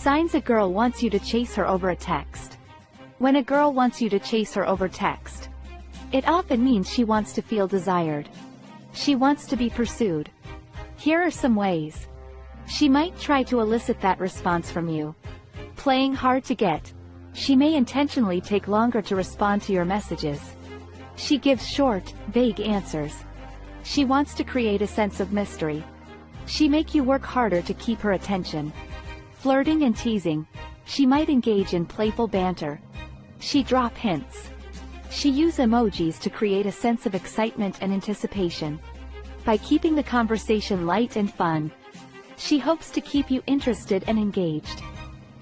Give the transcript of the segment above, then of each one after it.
Signs a girl wants you to chase her over a text. When a girl wants you to chase her over text, it often means she wants to feel desired. She wants to be pursued. Here are some ways. She might try to elicit that response from you. Playing hard to get. She may intentionally take longer to respond to your messages. She gives short, vague answers. She wants to create a sense of mystery. She make you work harder to keep her attention. Flirting and teasing. She might engage in playful banter. She drop hints. She use emojis to create a sense of excitement and anticipation. By keeping the conversation light and fun, she hopes to keep you interested and engaged.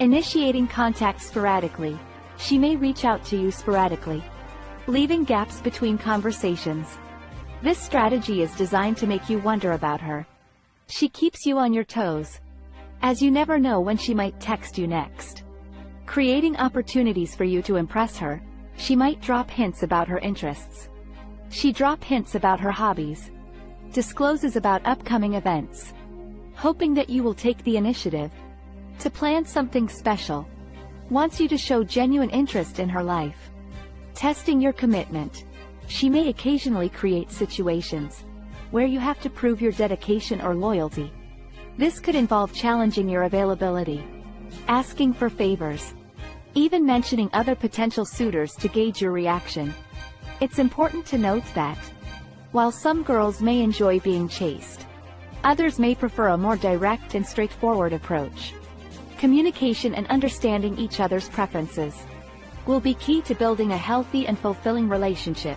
Initiating contact sporadically. She may reach out to you sporadically. Leaving gaps between conversations. This strategy is designed to make you wonder about her. She keeps you on your toes, as you never know when she might text you next. Creating opportunities for you to impress her. She might drop hints about her interests. She drop hints about her hobbies. Discloses about upcoming events. Hoping that you will take the initiative to plan something special. Wants you to show genuine interest in her life. Testing your commitment. She may occasionally create situations where you have to prove your dedication or loyalty. This could involve challenging your availability, asking for favors, even mentioning other potential suitors to gauge your reaction. It's important to note that, while some girls may enjoy being chased, others may prefer a more direct and straightforward approach. Communication and understanding each other's preferences will be key to building a healthy and fulfilling relationship.